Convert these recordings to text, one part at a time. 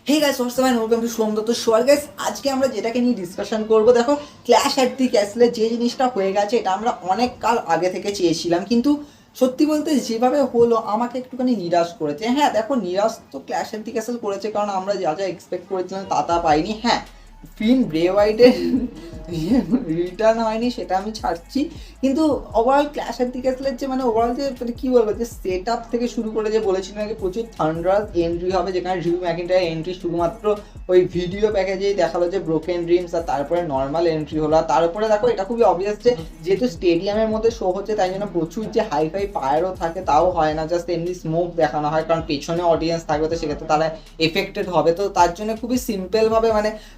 Hey guys what's up and welcome to Som Dutta show. আর guys আজকে আমরা যেটাকে নিয়ে ডিসকাশন করব, দেখো ক্ল্যাশ অ্যাট দি ক্যাসলে যে জিনিসটা হয়ে গেছে এটা আমরা অনেক কাল আগে থেকে চেয়েছিলাম, কিন্তু সত্যি বলতে যেভাবে হলো আমাকে একটুখানি নিরাশ করেছে। হ্যাঁ দেখো, নিরাশ তো ক্ল্যাশ অ্যাট দি ক্যাসেল করেছে, কারণ আমরা যা যা এক্সপেক্ট করেছিলাম তা পাইনি। হ্যাঁ, ফিন ব্রে হোয়াইটের রিটার্ন হয়নি, সেটা আমি ছাড়ছি, কিন্তু ওভারঅল ক্ল্যাশ অ্যাট দি ক্যাসলের যে ওভারঅল যে কী বলবো, যে সেট আপ থেকে শুরু করে যে বলেছিলেন আগে প্রচুর থান্ডার এন্ট্রি হবে, যেখানে ড্রিউ ম্যাকিন্টায়ার এন্ট্রি শুধুমাত্র ওই ভিডিও প্যাকেজেই দেখালো যে ব্রোকেন ড্রিমস, আর তারপরে নর্মাল এন্ট্রি হলো। আর তারপরে দেখো এটা খুবই অবভিয়াস যে যেহেতু স্টেডিয়ামের মধ্যে শো হচ্ছে তাই জন্য প্রচুর যে হাই ফাই ফায়ারও থাকে তাও হয় না, জাস্ট এমনি স্মোক দেখানো হয়, কারণ পেছনে অডিয়েন্স থাকবে তো সেক্ষেত্রে তারা এফেক্টেড হবে। তো তার জন্য খুবই সিম্পলভাবে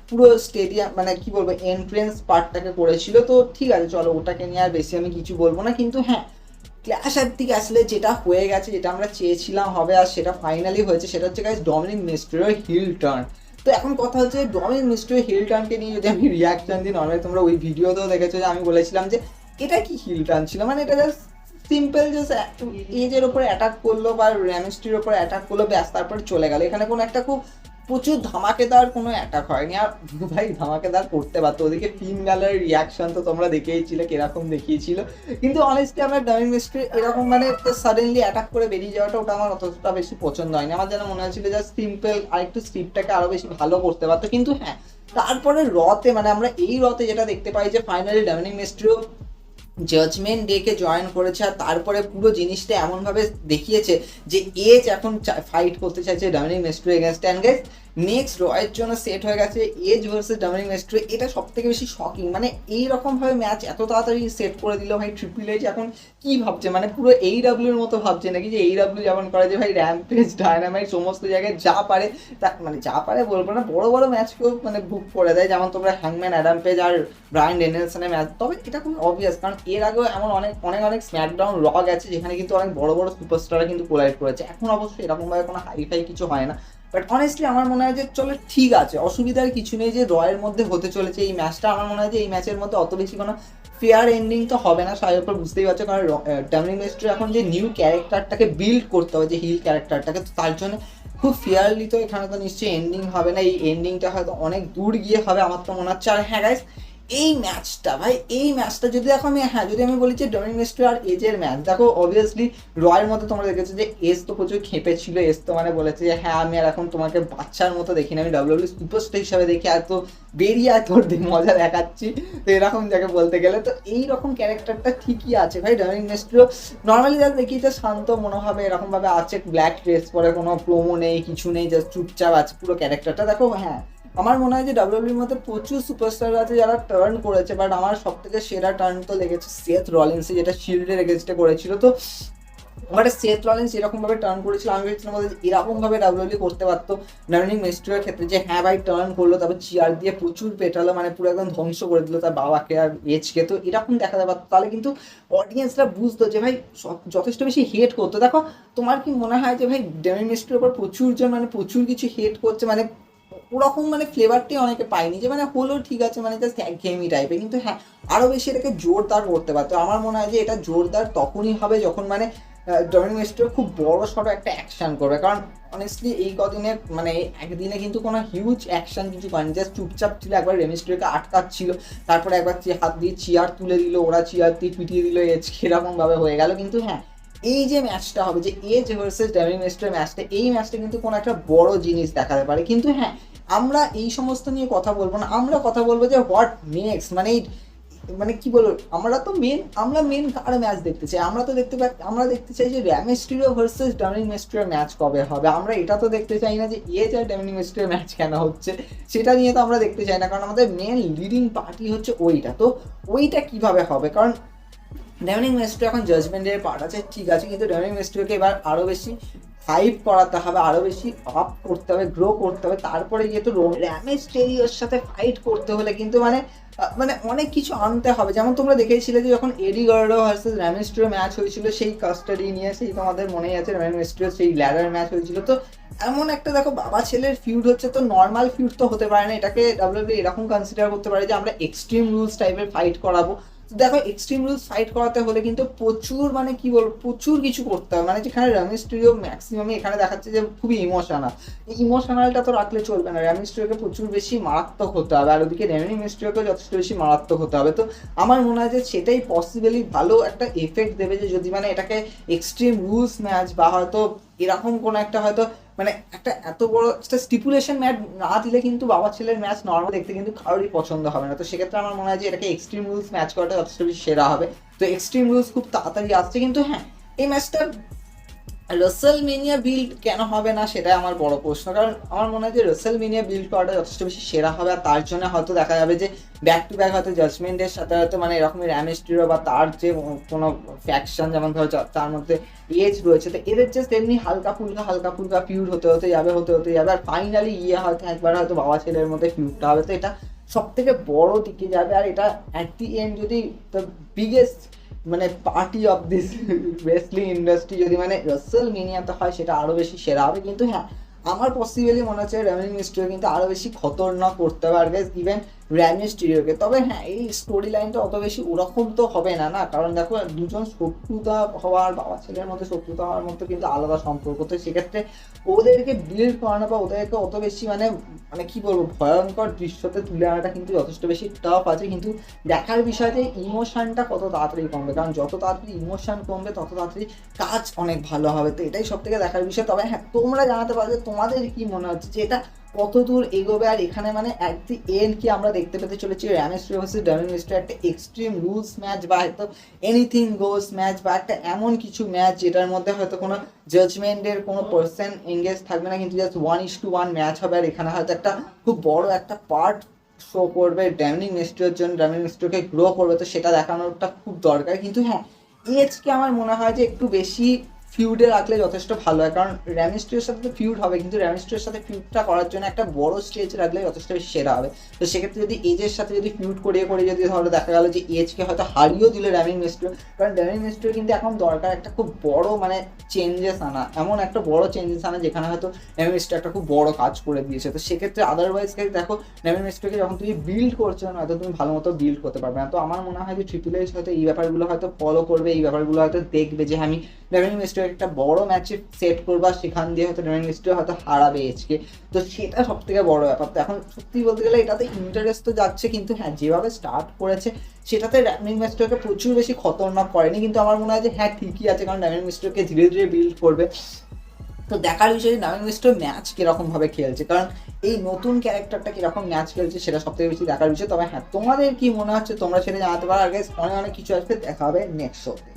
পুরো স্টেডিয়াম কি বলবো এন্ট্রেন্স পার্টটাকে করেছিল। তো ঠিক আছে, চলো ওটাকে নিয়ে আর বেশি আমি কিছু বলবো না, কিন্তু হ্যাঁ ক্ল্যাশ অ্যাট দি ক্যাসলে যেটা হয়ে গেছে, যেটা আমরা চেয়েছিলাম হবে আর সেটা ফাইনালি হয়েছে, সেটা হচ্ছে গাইস ডমিনিক মিস্টেরিওর হিল টার্ন। তো এখন কথা হচ্ছে ডমিনিক মিস্টেরিওর হিল টার্নকে নিয়ে যদি আমি রিয়াকশন দিই, নর্মালি তোমরা ওই ভিডিওতেও দেখেছো যে আমি বলেছিলাম যে এটা কি হিল টার্ন ছিল, এটা জাস্ট সিম্পল জাস্ট এজের ওপরে অ্যাটাক করলো বা র্যামিস্ট্রির ওপরে অ্যাটাক করলো, ব্যাস তারপরে চলে গেল। এখানে কোনো একটা খুব প্রচুর ধামাকেদার কোনো অ্যাটাক হয়নি। আর ভাই ধামাকেদার করতে পারতো, ওদিকে ফিন ব্যালার রিয়াকশন তো তোমরা দেখেইছিলে কিরকম দেখিয়েছিল, কিন্তু অনেস্টলি আমার ডমিনিক মিস্ট্রি এরকম সাডেনলি অ্যাটাক করে বেরিয়ে যাওয়াটা ওটা আমার অতটা বেশি পছন্দ হয়নি। আমার যেন মনে হয়েছিল জাস্ট সিম্পল আরেকটু স্ক্রিপ্টটাকে আরও বেশি ভালো করতে পারতো। কিন্তু হ্যাঁ, তারপরে রতে আমরা এই রতে যেটা দেখতে পাই যে ফাইনালি ডমিনিক মিস্ট্রিও জাজমেন্ট ডেকে জয়েন করেছে, আর তারপরে পুরো জিনিসটা এমনভাবে দেখিয়েছে যে এজ এখন ফাইট করতে চাইছে Dominik Mysterio against, and guys next রয়ের জন্য সেট হয়ে গেছে এজ ভার্সেস ডমিনিক মিস্ট্রি। এটা সব থেকে বেশি শকিং, এইরকমভাবে ম্যাচ এত তাড়াতাড়ি সেট করে দিল। ভাই ট্রিপল এইচ এখন কি ভাবছে, পুরো এই ডাব্লিউর মতো ভাবছে নাকি, যে এই ডাব্লিউ যেমন করে যে ভাই র্যাম্পেজ ডায়নামাইট সমস্ত জায়গায় যা পারে তা যা পারে বলবো না, বড় বড় ম্যাচকেও বুক করে দেয়, যেমন তোমরা হ্যাংম্যান অ্যাডাম পেজ আর ব্রায়ান ড্যানিয়েলসনের ম্যাচ। তবে এটা খুব অবভিয়াস, কারণ এর আগেও এমন অনেক অনেক অনেক স্ম্যাকডাউন র গেছে যেখানে কিন্তু অনেক বড় বড় সুপারস্টাররা কিন্তু কোলাইড করেছে। এখন অবশ্যই এরকমভাবে কোনো হাইফাই কিছু হয় না, বাট অনেস্টলি আমার মনে হয় যে চলো ঠিক আছে, অসুবিধার কিছু নেই যে রয়ের মধ্যে হতে চলেছে এই ম্যাচটা। আমার মনে হয় যে এই ম্যাচের মধ্যে অত বেশি কোনো ফেয়ার এন্ডিং তো হবে না, সাহেবের উপর বুঝতেই পারছো, কারণ ডমিনিক মিস্ট্রি এখন যে নিউ ক্যারেক্টারটাকে বিল্ড করতে হবে, যে হিল ক্যারেক্টারটাকে, তো তার জন্য খুব ফেয়ারলি তো এখানে তো নিশ্চয়ই এন্ডিং হবে না। এই এন্ডিংটা হয়তো অনেক দূর গিয়ে হবে আমার তো মনে হচ্ছে। আর হ্যাঁ গাইস, এই ম্যাচটা এই ম্যাচটা যদি দেখো যদি আমি বলি যে ডমিনিক মিস্ট্রি আর এজের ম্যাচ, দেখো অবভিয়াসলি রয়ের মধ্যে তোমরা দেখেছো যে এজ তো প্রচুর খেপে ছিল। এজ তো বলেছে যে হ্যাঁ আমি আর এখন তোমাকে বাচ্চার মতো দেখি না, আমি ডাব্লিউডব্লিউ সুপারস্টার হিসাবে দেখি, আর তো বেরিয়ে আর তোর মজা দেখাচ্ছি, তো এরকম যাকে বলতে গেলে তো এইরকম ক্যারেক্টারটা ঠিকই আছে। ভাই ডমিনিক মিস্ট্রিও নর্মালি যা দেখি যে শান্ত মনোভাবে এরকমভাবে আছে, ব্ল্যাক ড্রেস পরে, কোনো প্রোমো নেই কিছু নেই, জাস্ট চুপচাপ আছে পুরো ক্যারেক্টারটা। দেখো হ্যাঁ, আমার মনে হয় যে ডাব্লিউডব্লিউর মধ্যে প্রচুর সুপারস্টার আছে যারা টার্ন করেছে, বাট আমার সব থেকে সেরা টার্ন তো লেগেছে সেথ রলিন্সে, যেটা শিল্ডের এগেনস্টে করেছিল। তো সেথ রলিন্স এরকমভাবে টার্ন করেছিল, আমি ভেবেছিলাম এরকমভাবে ডাব্লিউডব্লিউ করতে পারতো ডমিনিক মিস্ট্রিওর ক্ষেত্রে, যে হ্যাঁ ভাই টার্ন করলো, তারপর চেয়ার দিয়ে প্রচুর পেটালো, পুরো একদম ধ্বংস করে দিল তার বাবাকে আর এজকে। তো এরকম দেখাতে পারতো, তাহলে কিন্তু অডিয়েন্সরা বুঝতো যে ভাই যথেষ্ট বেশি হেট করতো। দেখো তোমার কি মনে হয় যে ভাই ডমিনিক মিস্ট্রির ওপর প্রচুর জন প্রচুর কিছু হেট করছে, ওরকম ফ্লেভারটাই অনেকে পায়নি, যে হলো ঠিক আছে, জাস্ট একঘেয়েমি টাইপের। কিন্তু হ্যাঁ, আরও বেশি এটাকে জোরদার করতে পারতো। আমার মনে হয় যে এটা জোরদার তখনই হবে যখন ডমিনিক মিস্ট্রিও খুব বড় সড়ো একটা অ্যাকশন করবে, কারণ অনেস্টলি এই কদিনে একদিনে কিন্তু কোনো হিউজ অ্যাকশন কিছু করেনি, জাস্ট চুপচাপ ছিল, একবার রেমিস্ট্রিকে আটকাচ্ছিল, তারপরে একবার হাত দিয়ে চেয়ার তুলে দিল, ওরা চেয়ার দিয়ে পিটিয়ে দিল, এজ এরকমভাবে হয়ে গেল। কিন্তু হ্যাঁ, এই যে ম্যাচটা হবে, যে এজ ভার্সেস ডমিনিক মিস্ট্রির ম্যাচটা, এই ম্যাচটা কিন্তু কোনো একটা বড় জিনিস দেখাতে পারে। কিন্তু হ্যাঁ, আমরা এই সমস্ত নিয়ে কথা বলবো না, আমরা কথা বলবো যে হোয়াট নেক্সট, কি বলবো, আমরা মেন কার ম্যাচ দেখতে চাই। আমরা দেখতে চাই যে র্যামিস্ট্রিও ভার্সেস ডমিনিক মিস্ট্রিওর ম্যাচ কবে হবে। আমরা এটা তো দেখতে চাই না যে এজ আর ডমিনিক মিস্ট্রিওর ম্যাচ কেন হচ্ছে, সেটা নিয়ে তো আমরা দেখতে চাই না, কারণ আমাদের মেন লিডিং পার্টি হচ্ছে ওইটা। তো ওইটা কিভাবে হবে, কারণ ডমিনিক মিস্ট্রি এখন জাজমেন্টের পার্ট আছে ঠিক আছে, কিন্তু ডমিনিক মিস্ট্রিকে এবার আরও বেশি হাইপ করাতে হবে, আরও বেশি আপ করতে হবে, গ্রো করতে হবে, তারপরে যেহেতু র্যামিস্টেরিওর সাথে ফাইট করতে হলে কিন্তু অনেক কিছু আনতে হবে। যেমন তোমরা দেখেছিলে যে যখন এডি গার্ডো ভার্সেস র্যামিস্টেরিও ম্যাচ হয়েছিল, সেই কাস্টাডি নিয়ে, সেই তোমাদের মনেই আছে র্যামিস্টেরিও সেই ল্যাডার ম্যাচ হয়েছিল। তো এমন একটা দেখো বাবা ছেলের ফিউড হচ্ছে, তো নর্মাল ফিউড তো হতে পারে না, এটাকে ডাব্লিউডব্লিউ এরকম কনসিডার করতে পারে যে আমরা এক্সট্রিম রুলস টাইপের ফাইট করাবো। দেখো এক্সট্রিম রুলস ফাইট করাতে হলে কিন্তু প্রচুর মানে কি বলবো প্রচুর কিছু করতে হবে, মানে যেখানে রে মিস্টেরিও ম্যাক্সিমামই এখানে দেখাচ্ছে যে খুবই ইমোশনাল, এই ইমোশনালটা তো রাখলে চলবে না, রে মিস্টেরিওকে প্রচুর বেশি মারাত্মক হতে হবে, আর ওদিকে রেমি মিস্টেরিওকে যথেষ্ট বেশি মারাত্মক হতে হবে। তো আমার মনে হয় যে সেটাই পসিবলি ভালো একটা এফেক্ট দেবে, যে যদি মানে এটাকে এক্সট্রিম রুলস ম্যাচ বা হয়তো এরকম কোনো একটা হয়তো মানে একটা এত বড় একটা স্টিপুলেশন ম্যাচ না দিলে কিন্তু বাবা ছেলের ম্যাচ নর্মাল দেখতে কিন্তু কারোরই পছন্দ হবে না। তো সেক্ষেত্রে আমার মনে হয় যে এটাকে এক্সট্রিম রুলস ম্যাচ করাটা যথেষ্ট বেশি সেরা হবে। তো এক্সট্রিম রুলস খুব তাড়াতাড়ি আসছে, কিন্তু হ্যাঁ এই ম্যাচটা রসেলমেনিয়া বিল্ড কেন হবে না সেটাই আমার বড় প্রশ্ন, কারণ আমার মনে হয় যে রসেলমেনিয়া বিল্ড করাটা যথেষ্ট বেশি সেরা হবে, আর তার জন্য হয়তো দেখা যাবে যে ব্যাক টু ব্যাক হয়তো জাজমেন্টের সাথে হয়তো মানে এরকমই র্যামিস্টিরো বা তার যে কোনো ফ্যাকশন যেমন ধরো তার মধ্যে এজ রয়েছে, তো এদের জাস্ট এমনি হালকা ফুলকা ফিউড হতে যাবে আর ফাইনালি হয়তো একবার হয়তো বাবা ছেলের মধ্যে ফিউডটা হবে। তো এটা সব থেকে বড় দিকে যাবে, আর এটা অ্যাট দি এন্ড যদি দ্য বিগেস্ট মানে party of this wrestling industry যদি মানে রসেলমেনিয়াতে হয় সেটা আরও বেশি সেরা হবে। কিন্তু হ্যাঁ আমার পসিবলি মনে হচ্ছে রেমি মিস্টেরিও কিন্তু আরও বেশি খতরনাক করতে পারবে ইভেন র্যামি মিস্টেরিওকে। তবে হ্যাঁ এই স্টোরি লাইনটা অত বেশি ওরকম তো হবে না, না কারণ দেখো দুজন শত্রুতা হওয়ার বাবা ছেলের মধ্যে শত্রুতা হওয়ার মধ্যে কিন্তু আলাদা সম্পর্ক, তো সেক্ষেত্রে ওদেরকে বিল্ড করানো বা ওদেরকে অত বেশি মানে মানে কি বলবো ভয়ঙ্কর দৃশ্যতে তুলে আনাটা কিন্তু যথেষ্ট বেশি টাফ আছে। কিন্তু দেখার বিষয় যে ইমোশনটা কত তাড়াতাড়ি কমবে, কারণ যত তাড়াতাড়ি ইমোশন কমবে তত তাড়াতাড়ি কাজ অনেক ভালো হবে। তো এটাই সব থেকে দেখার বিষয়। তবে হ্যাঁ তোমরা জানাতে পারবে তোমাদের কি মনে হচ্ছে যে এটা কত দূর এগোবে, আর এখানে মানে অ্যাট দি এন্ড কি আমরা দেখতে পেতে চলেছি Rey Mysterio versus Dominik Mysterio একটা এক্সট্রিম রুলস ম্যাচ বা হয়তো এনিথিং গোস ম্যাচ বা একটা এমন কিছু ম্যাচ যেটার মধ্যে হয়তো কোনো জাজমেন্টের কোনো পার্সন এঙ্গেজ থাকবে না, কিন্তু জাস্ট 1:1 ম্যাচ হবে, আর এখানে হয়তো একটা খুব বড় একটা পার্ট শো করবে ডমিনিক মিস্টেরিওর জন্য, ডমিনিক মিস্টেরিওকে গ্রো করবে, তো সেটা দেখানোটা খুব দরকার। কিন্তু হ্যাঁ এজকে আমার মনে হয় যে একটু বেশি ফিউডে রাখলে যথেষ্ট ভালো হয়, কারণ র্যামিস্ট্রিওর সাথে তো ফিউড হবে, কিন্তু র্যামিস্ট্রিওর সাথে ফিউডটা করার জন্য একটা বড় স্টেজ রাখলে যথেষ্ট বেশি সেরা হবে। তো সেক্ষেত্রে যদি এজের সাথে যদি ফিউড করিয়ে যদি ধরো দেখা গেলো যে এজকে হয়তো হারিয়েও দিল র্যামিক মিস্ট্রিও, কারণ র্যামিক মিস্ট্রিও কিন্তু এখন দরকার একটা খুব বড় মানে চেঞ্জেস আনা, এমন একটা বড় চেঞ্জেস আনা যেখানে হয়তো র্যামিক মিস্ট্রিও একটা খুব বড় কাজ করে দিয়েছে। তো সেক্ষেত্রে আদারওয়াইজ দেখো র্যামিক মিস্ট্রিওকে যখন তুমি বিল্ড করছো না হয়তো তুমি ভালো মতো বিল্ড করতে পারবে না। তো আমার মনে হয় যে ট্রিপল এইচ হয়তো এই ব্যাপারগুলো হয়তো ফলো করবে, এই ব্যাপারগুলো হয়তো দেখবে যে আমি ডমিনিক মিস্টেরিও একটা বড় ম্যাচে সেট করবা, সেখান দিয়ে হয়তো ডমিনিক মিস্টেরিও হয়তো হারাবে এজকে, তো সেটা সব থেকে বড় ব্যাপার। তো এখন সত্যি বলতে গেলে এটাতে ইন্টারেস্ট তো যাচ্ছে, কিন্তু হ্যাঁ যেভাবে স্টার্ট করেছে সেটাতে ডমিনিক মিস্টেরিওকে প্রচুর বেশি খতরনাক করেনি, কিন্তু আমার মনে হয় যে হ্যাঁ ঠিকই আছে, কারণ ডমিনিক মিস্টেরিওকে ধীরে ধীরে বিল্ড করবে। তো দেখার বিষয়ে ডমিনিক মিস্টেরিও ম্যাচ কিরকম ভাবে খেলছে, কারণ এই নতুন ক্যারেক্টারটা কিরকম ম্যাচ খেলছে সেটা সব থেকে বেশি দেখার বিষয়। তবে হ্যাঁ তোমাদের কি মনে হচ্ছে তোমরা সেটা জানাতে পারো, আগে অনেক কিছু আসবে, দেখা হবে নেক্সট শোতে।